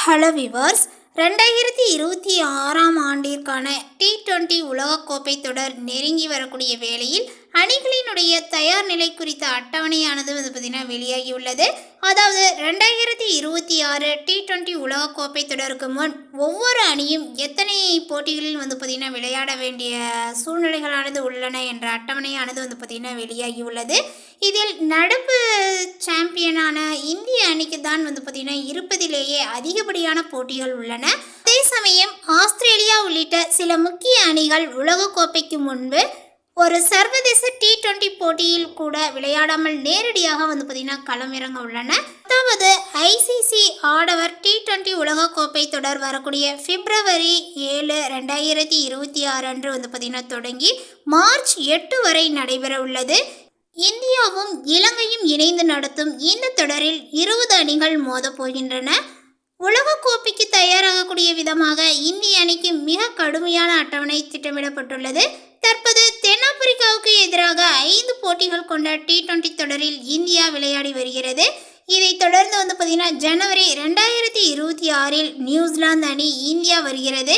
Hello viewers, 2026ஆம் ஆண்டிற்கான T20 உலகக்கோப்பை தொடர் நெருங்கி வரக்கூடிய வேளையில் அணிகளினுடைய தயார் நிலை குறித்த அட்டவணையானது பார்த்தீங்கன்னா வெளியாகியுள்ளது. அதாவது 2026 T20 உலகக்கோப்பை தொடருக்கு முன் ஒவ்வொரு அணியும் எத்தனை போட்டிகளில் பார்த்தீங்கன்னா விளையாட வேண்டிய சூழ்நிலைகளானது உள்ளன என்ற அட்டவணையானது பார்த்தீங்கன்னா வெளியாகியுள்ளது. இதில் நடப்பு சாம்பியனான இந்திய அணிக்கு தான் பார்த்தீங்கன்னா இருப்பதிலேயே அதிகப்படியான போட்டிகள் உள்ளன. அதே சமயம் ஆஸ்திரேலியா உள்ளிட்ட சில முக்கிய அணிகள் உலகக்கோப்பைக்கு முன்பு ஒரு சர்வதேச T20 போட்டியில் கூட விளையாடாமல் நேரடியாக பார்த்தீங்கன்னா களமிறங்க உள்ளன. அதாவது ICC ஆடவர் T20 உலகக்கோப்பை தொடர் வரக்கூடிய பிப்ரவரி 7, 2026 அன்று பார்த்தீங்கன்னா தொடங்கி மார்ச் 8 வரை நடைபெற உள்ளது. இந்தியாவும் இலங்கையும் இணைந்து நடத்தும் இந்த தொடரில் 20 அணிகள் மோதப் போகின்றன. உலகக்கோப்பைக்கு தயாராகக்கூடிய விதமாக இந்திய அணிக்கு மிக கடுமையான அட்டவணை திட்டமிடப்பட்டுள்ளது. தற்போது தென்னாப்பிரிக்காவுக்கு எதிராக 5 போட்டிகள் கொண்ட T20 தொடரில் இந்தியா விளையாடி வருகிறது. இதைத் தொடர்ந்து பார்த்தீங்கன்னா ஜனவரி 2026 நியூசிலாந்து அணி இந்தியா வருகிறது.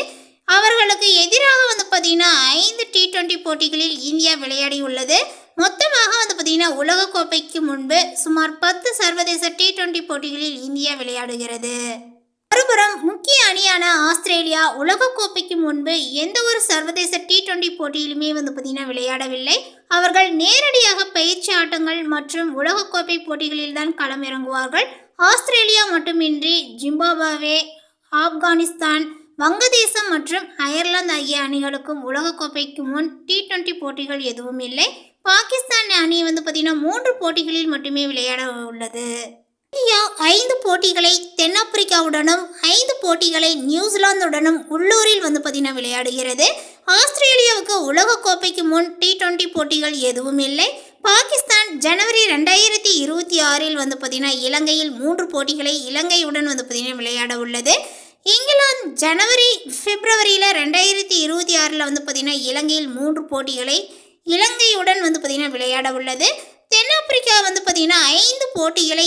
அவர்களுக்கு எதிராக பார்த்தீங்கன்னா 5 T20 போட்டிகளில் இந்தியா விளையாடி உள்ளது. மொத்தமாக பார்த்தீங்கன்னா உலகக்கோப்பைக்கு முன்பு சுமார் 10 சர்வதேச T20 போட்டிகளில் இந்தியா விளையாடுகிறது. மறுபுறம் முக்கிய அணியான ஆஸ்திரேலியா உலகக்கோப்பைக்கு முன்பு எந்த ஒரு சர்வதேச T20 போட்டியிலுமே பார்த்தீங்கன்னா விளையாடவில்லை. அவர்கள் நேரடியாக பயிற்சி ஆட்டங்கள் மற்றும் உலகக்கோப்பை போட்டிகளில் தான் களமிறங்குவார்கள். ஆஸ்திரேலியா மட்டுமின்றி ஜிம்பாப்வே, ஆப்கானிஸ்தான், வங்கதேசம் மற்றும் அயர்லாந்து ஆகிய அணிகளுக்கும் உலகக்கோப்பைக்கு முன் T20 போட்டிகள் எதுவும் இல்லை. பாகிஸ்தான் அணி பார்த்தீங்கன்னா 3 போட்டிகளில் மட்டுமே விளையாட உள்ளது. இந்தியா 5 போட்டிகளை தென்னாப்பிரிக்காவுடனும் 5 போட்டிகளை நியூசிலாந்துடனும் உள்ளூரில் பார்த்தீங்கன்னா விளையாடுகிறது. ஆஸ்திரேலியாவுக்கு உலகக்கோப்பைக்கு முன் T20 போட்டிகள் எதுவும் இல்லை. பாகிஸ்தான் ஜனவரி 2026 பார்த்தீங்கன்னா இலங்கையில் 3 போட்டிகளை இலங்கையுடன் பார்த்தீங்கன்னா விளையாட உள்ளது. இங்கிலாந்து ஜனவரி பிப்ரவரியில் 2026 பார்த்தீங்கன்னா இலங்கையில் 3 போட்டிகளை இலங்கையுடன் பார்த்தீங்கன்னா விளையாட உள்ளது. தென்னாப்பிரிக்கா பார்த்தீங்கன்னா 5 போட்டிகளை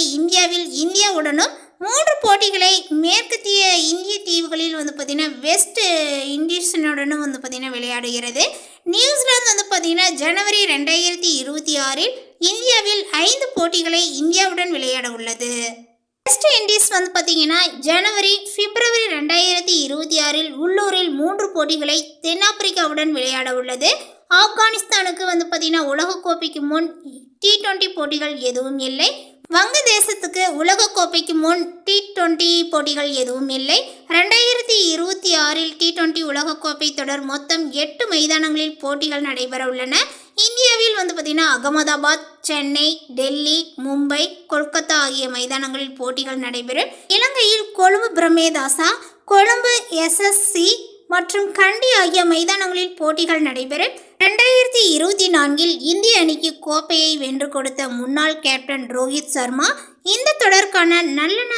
இந்தியாவுடனும் 3 போட்டிகளை மேற்கத்திய இந்திய தீவுகளில் பார்த்தீங்கன்னா வெஸ்ட் இண்டீஸுடனும் பார்த்தீங்கன்னா விளையாடுகிறது. நியூசிலாந்து பார்த்தீங்கன்னா ஜனவரி 2026 இந்தியாவில் 5 போட்டிகளை இந்தியாவுடன் விளையாட உள்ளது. வெஸ்ட் இண்டீஸ் பார்த்தீங்கன்னா ஜனவரி பிப்ரவரி 2026 உள்ளூரில் 3 போட்டிகளை தென்னாப்பிரிக்காவுடன் விளையாட உள்ளது. ஆப்கானிஸ்தானுக்கு பார்த்தீங்கன்னா உலகக்கோப்பைக்கு முன் T20 போட்டிகள் எதுவும் இல்லை. வங்கதேசத்துக்கு உலகக்கோப்பைக்கு முன் T20 போட்டிகள் எதுவும் இல்லை. 2026 T20 உலகக்கோப்பை தொடர் மொத்தம் 8 மைதானங்களில் போட்டிகள் நடைபெற உள்ளன. இந்தியாவில் பார்த்தீங்கன்னா அகமதாபாத், சென்னை, டெல்லி, மும்பை, கொல்கத்தா ஆகிய மைதானங்களில் போட்டிகள் நடைபெறும். இலங்கையில் கொழும்பு பிரமேதாசா, கொழும்பு SSC மற்றும் கண்டி ஆகிய மைதானங்களில் போட்டிகள் நடைபெறும். 2024 இந்திய அணிக்கு கோப்பையை வென்று கொடுத்த முன்னாள் கேப்டன் ரோஹித் சர்மா இந்த தொடர்கான நல்லெண்ண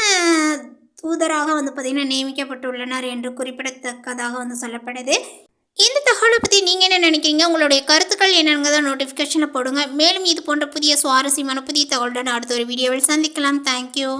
தூதராக பார்த்தீங்கன்னா நியமிக்கப்பட்டுள்ளனர் என்று குறிப்பிடத்தக்கதாக சொல்லப்படுது. இந்த தகவலை பற்றி நீங்கள் என்ன நினைக்கிறீங்க? உங்களுடைய கருத்துக்கள் என்னங்கிறத நோட்டிஃபிகேஷனில் போடுங்க. மேலும் இது போன்ற புதிய சுவாரஸ்யமான புதிய தகவலுடன் அடுத்த ஒரு வீடியோவில் சந்திக்கலாம். தேங்க்யூ.